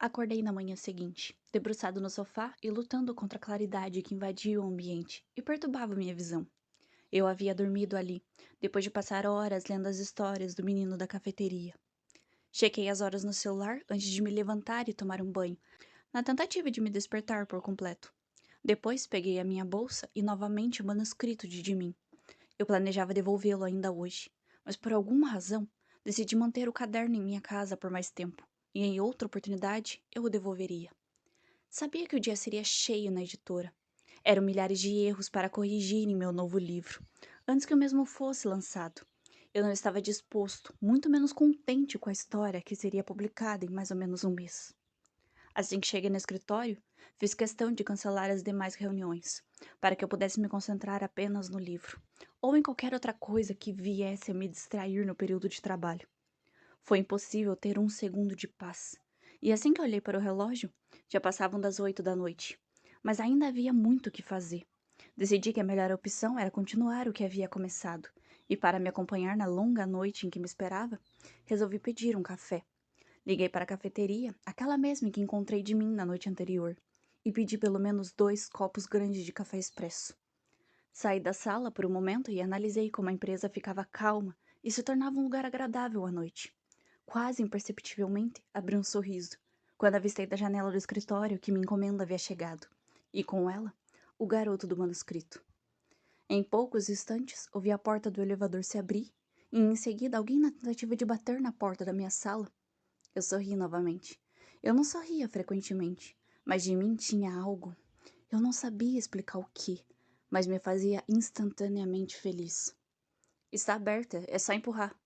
Acordei na manhã seguinte, debruçado no sofá e lutando contra a claridade que invadia o ambiente e perturbava minha visão. Eu havia dormido ali, depois de passar horas lendo as histórias do menino da cafeteria. Chequei as horas no celular antes de me levantar e tomar um banho, na tentativa de me despertar por completo. Depois peguei a minha bolsa e novamente o manuscrito de mim. Eu planejava devolvê-lo ainda hoje, mas por alguma razão decidi manter o caderno em minha casa por mais tempo, e em outra oportunidade eu o devolveria. Sabia que o dia seria cheio na editora. Eram milhares de erros para corrigir em meu novo livro, antes que o mesmo fosse lançado. Eu não estava disposto, muito menos contente com a história que seria publicada em mais ou menos um mês. Assim que cheguei no escritório, fiz questão de cancelar as demais reuniões, para que eu pudesse me concentrar apenas no livro, ou em qualquer outra coisa que viesse a me distrair no período de trabalho. Foi impossível ter um segundo de paz. E assim que olhei para o relógio, já passavam das 8 da noite. Mas ainda havia muito o que fazer. Decidi que a melhor opção era continuar o que havia começado. E para me acompanhar na longa noite em que me esperava, resolvi pedir um café. Liguei para a cafeteria, aquela mesma em que encontrei de mim na noite anterior, e pedi pelo menos 2 copos grandes de café expresso. Saí da sala por um momento e analisei como a empresa ficava calma e se tornava um lugar agradável à noite. Quase imperceptivelmente, abri um sorriso, quando avistei da janela do escritório que minha encomenda havia chegado, e com ela, o garoto do manuscrito. Em poucos instantes, ouvi a porta do elevador se abrir, e em seguida alguém na tentativa de bater na porta da minha sala. Eu sorri novamente. Eu não sorria frequentemente, mas de mim tinha algo. Eu não sabia explicar o que, mas me fazia instantaneamente feliz. Está aberta, é só empurrar.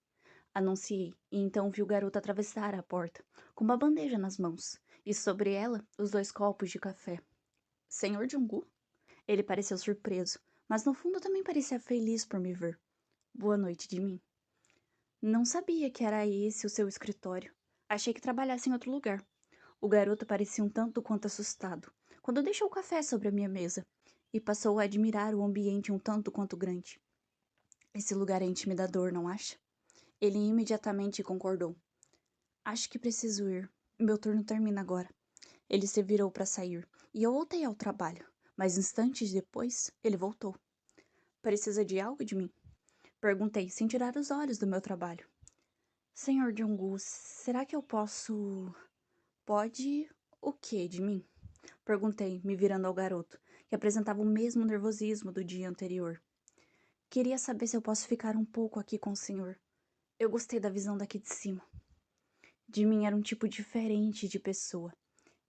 Anunciei, e então vi o garoto atravessar a porta, com uma bandeja nas mãos, e sobre ela os 2 copos de café. Senhor Junggu? Ele pareceu surpreso, mas no fundo também parecia feliz por me ver. Boa noite de mim. Não sabia que era esse o seu escritório. Achei que trabalhasse em outro lugar. O garoto parecia um tanto quanto assustado, quando deixou o café sobre a minha mesa, e passou a admirar o ambiente um tanto quanto grande. Esse lugar é intimidador, não acha? Ele imediatamente concordou. Acho que preciso ir. Meu turno termina agora. Ele se virou para sair, e eu voltei ao trabalho, mas instantes depois, ele voltou. Precisa de algo de mim? Perguntei, sem tirar os olhos do meu trabalho. Senhor Junggu, será que eu posso... Pode... o quê de mim? Perguntei, me virando ao garoto, que apresentava o mesmo nervosismo do dia anterior. Queria saber se eu posso ficar um pouco aqui com o senhor. Eu gostei da visão daqui de cima. De mim era um tipo diferente de pessoa.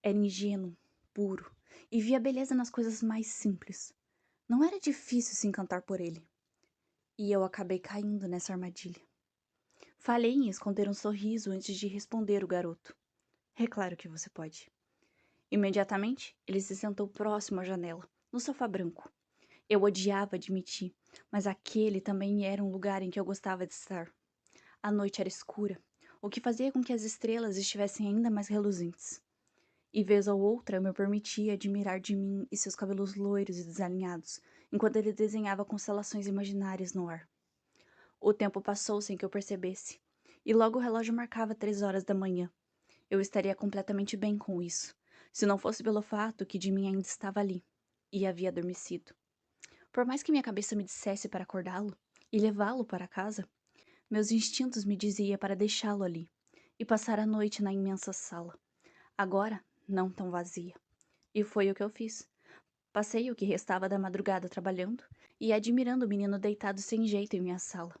Era ingênuo, puro, e via beleza nas coisas mais simples. Não era difícil se encantar por ele. E eu acabei caindo nessa armadilha. Falei em esconder um sorriso antes de responder o garoto. É claro que você pode. Imediatamente, ele se sentou próximo à janela, no sofá branco. Eu odiava admitir, mas aquele também era um lugar em que eu gostava de estar. A noite era escura, o que fazia com que as estrelas estivessem ainda mais reluzentes. E vez ou outra eu me permitia admirar de mim e seus cabelos loiros e desalinhados, enquanto ele desenhava constelações imaginárias no ar. O tempo passou sem que eu percebesse, e logo o relógio marcava 3 horas da manhã. Eu estaria completamente bem com isso, se não fosse pelo fato que de mim ainda estava ali, e havia adormecido. Por mais que minha cabeça me dissesse para acordá-lo e levá-lo para casa, meus instintos me diziam para deixá-lo ali e passar a noite na imensa sala, agora não tão vazia. E foi o que eu fiz. Passei o que restava da madrugada trabalhando e admirando o menino deitado sem jeito em minha sala.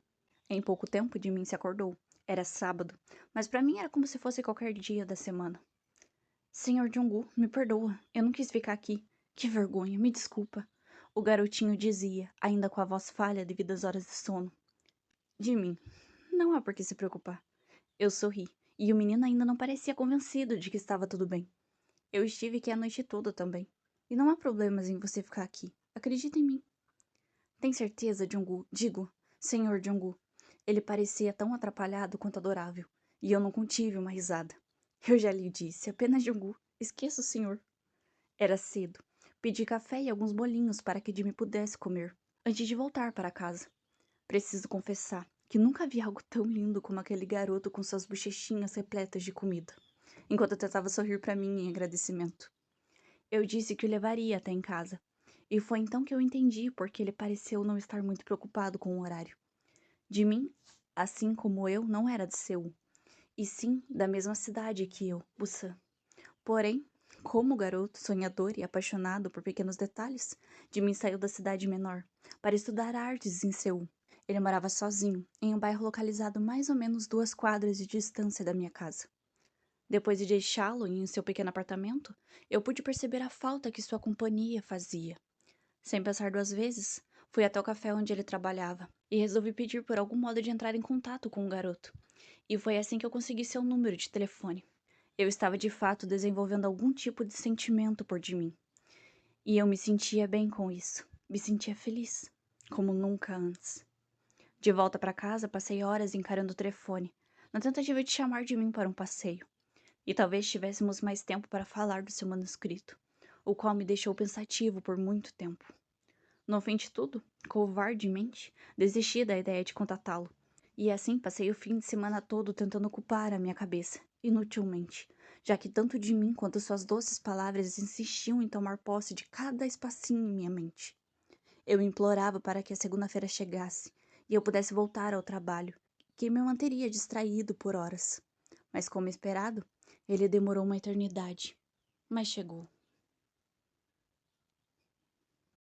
Em pouco tempo de mim se acordou. Era sábado, mas para mim era como se fosse qualquer dia da semana. Senhor Junggu, me perdoa, eu não quis ficar aqui. Que vergonha, me desculpa. O garotinho dizia, ainda com a voz falha devido às horas de sono. De mim, não há por que se preocupar. Eu sorri, e o menino ainda não parecia convencido de que estava tudo bem. Eu estive aqui a noite toda também. E não há problemas em você ficar aqui. Acredita em mim. Tem certeza, Junggu? Digo, Senhor Junggu. Ele parecia tão atrapalhado quanto adorável, e eu não contive uma risada. Eu já lhe disse, apenas Junggu. Esqueça o senhor. Era cedo. Pedi café e alguns bolinhos para que Jimmy pudesse comer, antes de voltar para casa. Preciso confessar que nunca vi algo tão lindo como aquele garoto com suas bochechinhas repletas de comida. enquanto tentava sorrir para mim em agradecimento. Eu disse que o levaria até em casa, e foi então que eu entendi porque ele pareceu não estar muito preocupado com o horário. De mim, assim como eu, não era de Seul, e sim da mesma cidade que eu, Busan. Porém, como garoto sonhador e apaixonado por pequenos detalhes, de mim saiu da cidade menor para estudar artes em Seul. Ele morava sozinho, em um bairro localizado mais ou menos 2 quadras de distância da minha casa. Depois de deixá-lo em seu pequeno apartamento, eu pude perceber a falta que sua companhia fazia. Sem pensar 2 vezes, fui até o café onde ele trabalhava e resolvi pedir por algum modo de entrar em contato com o garoto. E foi assim que eu consegui seu número de telefone. Eu estava de fato desenvolvendo algum tipo de sentimento por de mim. E eu me sentia bem com isso. Me sentia feliz, como nunca antes. De volta para casa, passei horas encarando o telefone, na tentativa de chamar de mim para um passeio. E talvez tivéssemos mais tempo para falar do seu manuscrito, o qual me deixou pensativo por muito tempo. No fim de tudo, covardemente, desisti da ideia de contatá-lo. E assim passei o fim de semana todo tentando ocupar a minha cabeça, inutilmente, já que tanto de mim quanto suas doces palavras insistiam em tomar posse de cada espacinho em minha mente. Eu implorava para que a segunda-feira chegasse e eu pudesse voltar ao trabalho, que me manteria distraído por horas. Mas como esperado, ele demorou uma eternidade. Mas chegou.